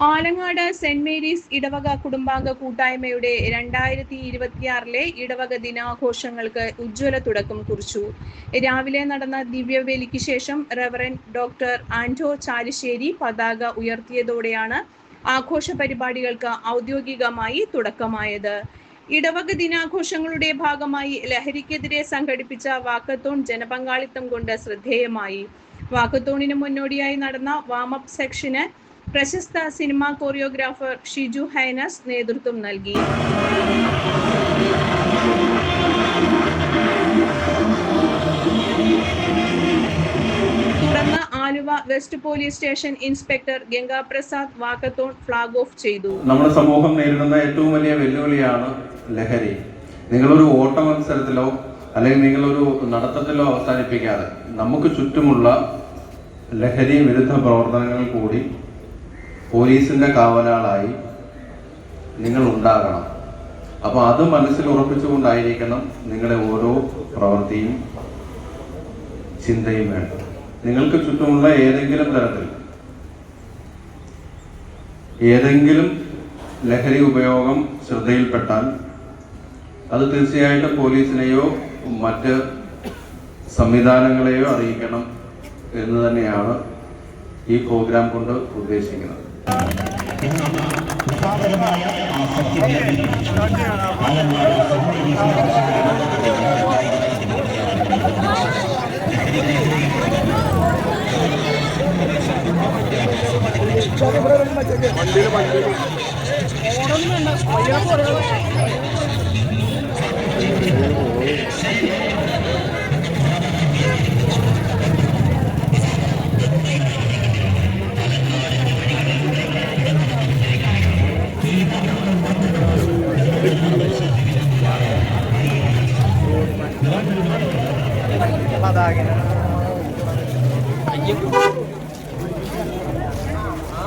Alangad saint Mary's ഇടവക കുടുംബാംഗ കൂട്ടായ്മയുടെ 2026 ഇടവക ദിനാഘോഷങ്ങൾക്ക് ഉജ്ജ്വല തുടക്കം കുറിച്ചു. രാവിലെ നടന്ന ദിവ്യബലിക്ക് ശേഷം റവറന്റ് ഡോക്ടർ ആന്റോ ചാലിശ്ശേരി പതാക ഉയർത്തിയതോടെയാണ് ആഘോഷ പരിപാടികൾക്ക് ഔദ്യോഗികമായി തുടക്കമായത്. ഇടവക ദിനാഘോഷങ്ങളുടെ ഭാഗമായി ലഹരിക്കെതിരെ സംഘടിപ്പിച്ച വാക്കത്തോൺ ജനപങ്കാളിത്തം കൊണ്ട് ശ്രദ്ധേയമായി. വാക്കത്തോണിന് മുന്നോടിയായി നടന്ന വാമപ്പ് സെക്ഷന് പ്രശസ്ത സിനിമാ കൊറിയോഗ്രാഫർ ഷിജു ഹൈനസ് നേതൃത്വം നൽകി. തുടർന്ന് Aluva west police station inspector Gangaprasad walkathon flag off ചെയ്തു. നമ്മുടെ സമൂഹം നേരിടുന്ന ഏറ്റവും വലിയ വെല്ലുവിളിയാണ് ലഹരി. നിങ്ങളൊരു ഓട്ട മത്സരത്തിലോ അല്ലെങ്കിൽ നിങ്ങളൊരു നടത്തത്തിലോ അവസാനിപ്പിക്കാതെ നമുക്ക് ചുറ്റുമുള്ള ലഹരി വിരുദ്ധ പ്രവർത്തനങ്ങൾ കൂടി പോലീസിന്റെ കാവലാളായി നിങ്ങൾ ഉണ്ടാകണം. അപ്പോൾ അത് മനസ്സിൽ ഉറപ്പിച്ചുകൊണ്ടായിരിക്കണം നിങ്ങളുടെ ഓരോ പ്രവൃത്തിയും ചിന്തയും വേണം. നിങ്ങൾക്ക് ചുറ്റുമുള്ള ഏതെങ്കിലും തരത്തിൽ ഏതെങ്കിലും ലഹരി ഉപയോഗം ശ്രദ്ധയിൽപ്പെട്ടാൽ അത് തീർച്ചയായിട്ടും പോലീസിനെയോ മറ്റ് സംവിധാനങ്ങളെയോ അറിയിക്കണം എന്ന് തന്നെയാണ് ഈ പ്രോഗ്രാം കൊണ്ട് ഉദ്ദേശിക്കുന്നത്.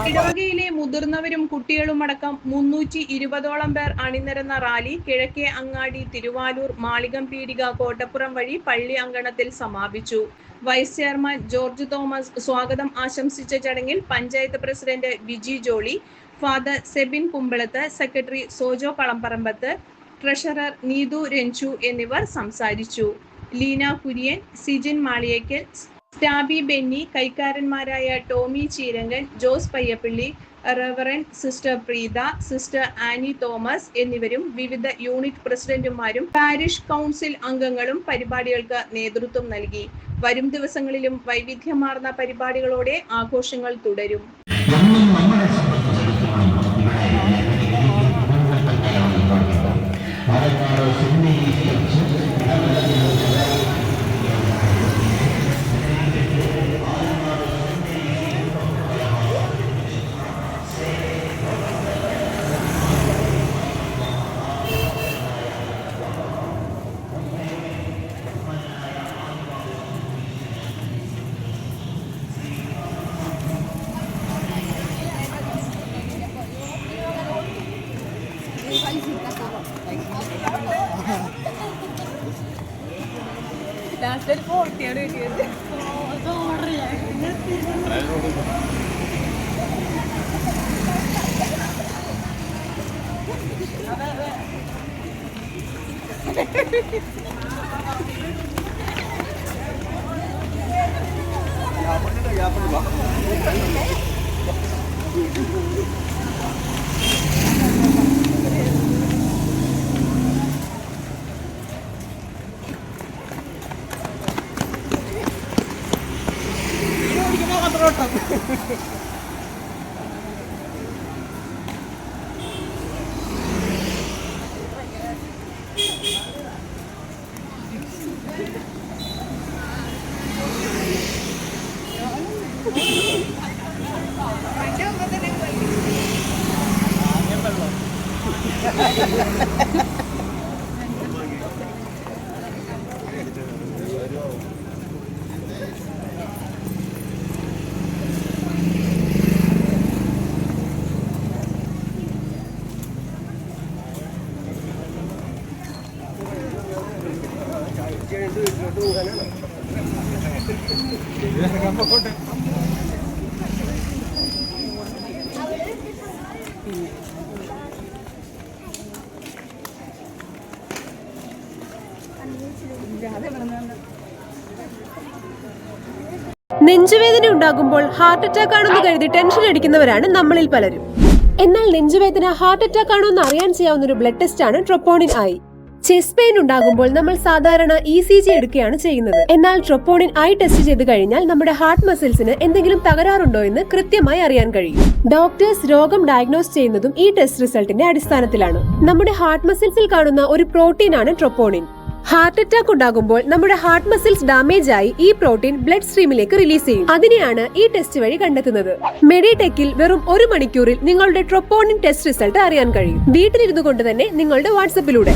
ഇടവകയിലെ മുതിർന്നവരും കുട്ടികളുമടക്കം 320ഓളം പേർ അണിനിരന്ന റാലി കിഴക്കേ അങ്ങാടി തിരുവാലൂർ മാളികം പീടിക കോട്ടപ്പുറം വഴി പള്ളി അങ്കണത്തിൽ സമാപിച്ചു. വൈസ് ചെയർമാൻ ജോർജ് തോമസ് സ്വാഗതം ആശംസിച്ച ചടങ്ങിൽ panchayat president Viji Jolly, father Sebin Kumbalath, secretary Sojo Kalamparambath, treasurer Neethu Ranju എന്നിവർ സംസാരിച്ചു. ലീന കുര്യൻ, സിജിൻ മാളിയേക്കൽ, സ്റ്റാബി ബെന്നി, കൈക്കാരന്മാരായ Tomy Cheerankan, Jose Payyappilly, reverend sister Preetha, sister Annie Thomas എന്നിവരും വിവിധ യൂണിറ്റ് പ്രസിഡന്റുമാരും പാരിഷ് കൗൺസിൽ അംഗങ്ങളും പരിപാടികൾക്ക് നേതൃത്വം നൽകി. വരും ദിവസങ്ങളിലും വൈവിധ്യമാർന്ന പരിപാടികളോടെ ആഘോഷങ്ങൾ തുടരും. ലാസ്റ്റ് 40 കിട്ടിയത്. നെഞ്ചുവേദന ഉണ്ടാകുമ്പോൾ ഹാർട്ട് അറ്റാക്ക് ആണെന്ന് കരുതി ടെൻഷൻ അടിക്കുന്നവരാണ് നമ്മളിൽ പലരും. എന്നാൽ നെഞ്ചുവേദന ഹാർട്ട് അറ്റാക്ക് ആണോ എന്ന് അറിയാൻ ചെയ്യാവുന്ന ഒരു ബ്ലഡ് ടെസ്റ്റ് ആണ് ട്രോപ്പോണിൻ ഐ. ചെസ്റ്റ് പെയിൻ ഉണ്ടാകുമ്പോൾ നമ്മൾ സാധാരണ ECG എടുക്കുകയാണ് ചെയ്യുന്നത്. എന്നാൽ ട്രോപ്പോണിൻ ഐ ടെസ്റ്റ് ചെയ്ത് കഴിഞ്ഞാൽ നമ്മുടെ ഹാർട്ട് മസിൽസിന് എന്തെങ്കിലും തകരാറുണ്ടോ എന്ന് കൃത്യമായി അറിയാൻ കഴിയും. ഡോക്ടേഴ്സ് രോഗം ഡയഗ്നോസ് ചെയ്യുന്നതും ഈ ടെസ്റ്റ് റിസൾട്ടിന്റെ അടിസ്ഥാനത്തിലാണ്. നമ്മുടെ ഹാർട്ട് മസിൽസിൽ കാണുന്ന ഒരു പ്രോട്ടീൻ ആണ് ട്രോപ്പോണിൻ. ഹാർട്ട് അറ്റാക്ക് ഉണ്ടാകുമ്പോൾ നമ്മുടെ ഹാർട്ട് മസിൽസ് ഡാമേജ് ആയി ഈ പ്രോട്ടീൻ ബ്ലഡ് സ്ട്രീമിലേക്ക് റിലീസ് ചെയ്യും. അതിനെയാണ് ഈ ടെസ്റ്റ് വഴി കണ്ടെത്തുന്നത്. മെഡിടെക്കിൽ വെറും 1 മണിക്കൂറിൽ നിങ്ങളുടെ ട്രോപ്പോണിൻ ടെസ്റ്റ് റിസൾട്ട് അറിയാൻ കഴിയും. വീട്ടിലിരുന്നു കൊണ്ട് തന്നെ നിങ്ങളുടെ വാട്സപ്പിലൂടെ.